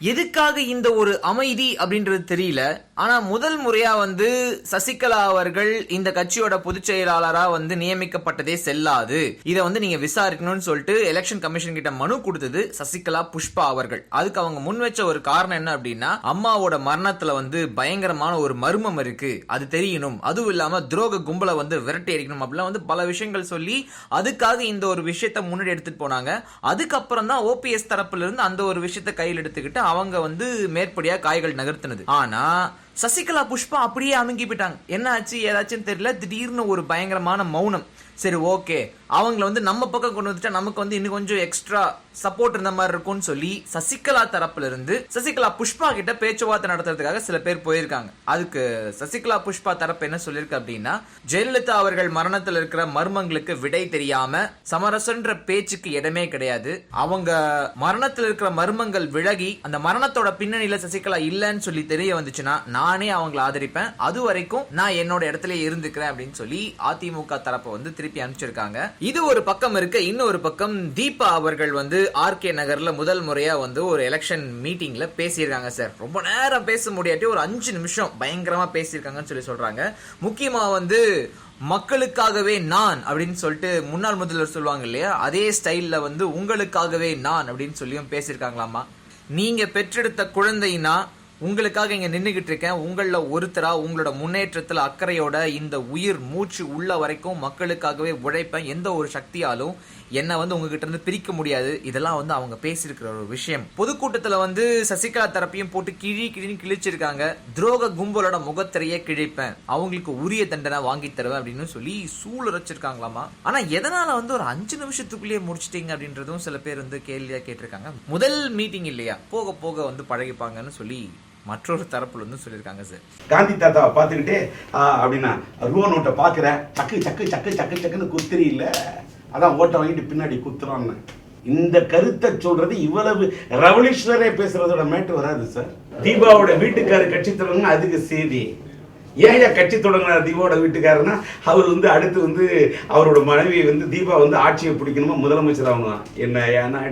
எதுக்காக இந்த ஒரு அமைதி அப்படின்றது தெரியல. ஆனா முதல் முறையா சசிகலா அவர்கள் இந்த கட்சியோட பொதுச் செயலாளரா நியமிக்கப்பட்டதே செல்லாது, இதை நீங்க விசாரிக்கணும்னு சொல்லிட்டு எலெக்ஷன் கமிஷன் கிட்ட மனு கொடுத்தது சசிகலா புஷ்பா அவர்கள். அதுக்கு அவங்க முன் வச்ச ஒரு காரணம் என்ன அப்படின்னா, அம்மாவோட மரணத்துல பயங்கரமான ஒரு மர்மம் இருக்கு, அது தெரியணும், அதுவும் இல்லாம துரோக கும்பலை விரட்டி அடிக்கணும் அப்படிலாம் பல விஷயங்கள் சொல்லி அதுக்காக இந்த ஒரு விஷயத்தை முன்னாடி எடுத்துட்டு போனாங்க. அதுக்கப்புறம் தான் ஓபிஎஸ் தரப்புல இருந்து அந்த ஒரு விஷயத்தை கையில் எடுத்துக்கிட்டு அவங்க மேற்படியா காய்கள் நகர்த்தினது. ஆனா சசிகலா புஷ்பா அப்படியே அமுங்கி போயிட்டாங்க. என்ன ஆச்சு ஏதாச்சும் தெரியல, திடீர்னு ஒரு பயங்கரமான மௌனம். சரி ஓகே, அவங்கள நம்ம பக்கம் கொண்டு வந்துட்டா நமக்கு இன்னும் கொஞ்சம் எக்ஸ்ட்ரா சப்போர்ட் இருந்த மாதிரி இருக்கும்னு சொல்லி சசிகலா தரப்புல இருந்து சசிகலா புஷ்பா கிட்ட பேச்சுவார்த்தை நடத்துறதுக்காக சில பேர் போயிருக்காங்க. அதுக்கு சசிகலா புஷ்பா தரப்பு என்ன சொல்லிருக்கு அப்படின்னா, ஜெயலலிதா அவர்கள் மரணத்தில் இருக்கிற மர்மங்களுக்கு விடை தெரியாம சமரசன்ற பேச்சுக்கு இடமே கிடையாது. அவங்க மரணத்தில் இருக்கிற மர்மங்கள் விலகி அந்த மரணத்தோட பின்னணியில சசிகலா இல்லன்னு சொல்லி தெரிய வந்துச்சுன்னா நானே அவங்களை ஆதரிப்பேன், அது வரைக்கும் நான் என்னோட இடத்துல இருந்துக்கிறேன் அப்படின்னு சொல்லி அதிமுக தரப்பை திருப்பி அனுப்பிச்சிருக்காங்க. இது ஒரு பக்கம் இருக்க, இன்னொரு பக்கம் தீபா அவர்கள் ஆர்கே நகர்ல முதல் முறையா ஒரு எலெக்ஷன் மீட்டிங்ல பேசியிருக்காங்க. சார் ரொம்ப நேரம் பேச முடியாட்டி ஒரு 5 நிமிஷம் பயங்கரமா பேசியிருக்காங்கன்னு சொல்லி சொல்றாங்க. முக்கியமா மக்களுக்காகவே நான் அப்படின்னு சொல்லிட்டு முன்னாள் முதல்வர் சொல்லுவாங்க இல்லையா, அதே ஸ்டைல்ல உங்களுக்காகவே நான் அப்படின்னு சொல்லியும் பேசியிருக்காங்களாமா. நீங்க பெற்றெடுத்த குழந்தைனா உங்களுக்காக இங்க நின்றுகிட்டு இருக்கேன், உங்கள ஒருத்தரா உங்களோட முன்னேற்றத்துல அக்கறையோட இந்த உயிர் மூச்சு உள்ள வரைக்கும் மக்களுக்காகவே உழைப்பேன், எந்த ஒரு சக்தியாலும் என்ன உங்ககிட்ட இருந்து பிரிக்க முடியாது. இதெல்லாம் அவங்க பேசியிருக்கிற ஒரு விஷயம். பொதுக்கூட்டத்துல சசிகலா தரப்பையும் போட்டு கிழின்னு கிழிச்சிருக்காங்க. துரோக கும்பலோட முகத்திரையே கிழிப்பேன், அவங்களுக்கு உரிய தண்டனை வாங்கி தருவேன் அப்படின்னு சொல்லி சூளுரைச்சிருக்காங்களாமா. ஆனா எதனால ஒரு 5 நிமிஷத்துக்குள்ளேயே முடிச்சிட்டீங்க அப்படின்றதும் சில பேர் கேள்வியா கேட்டிருக்காங்க. முதல் மீட்டிங் இல்லையா, போக போக பழகிப்பாங்கன்னு சொல்லி மற்றொரு தரப்புல சொல்லியிருக்காங்க. சார் காந்தி தாத்தாவை பார்த்துக்கிட்டே அப்படின்னா ரூபா நோட்டை பார்க்குறேன், சக்கு சக்கு சக்கு சக்கு சக்குன்னு குத்துறி இல்ல, அதான் ஓட்டை வாங்கிட்டு பின்னாடி குத்துறான்னு. இந்த கருத்தை சொல்றது இவ்வளவு ரெவல்யூஷனரே பேசுறதோட மேட்டு வராது சார். தீபாவோட வீட்டுக்காரு கட்சி தொடங்க அதுக்கு செய்தி. ஏன் கட்சி தொடங்கினார் தீபாவோட வீட்டுக்காரன்னா, அவர் அடுத்து அவரோட மனைவி தீபா ஆட்சியை பிடிக்கணுமா, முதலமைச்சர் ஆகணும். என்ன ஏன்னா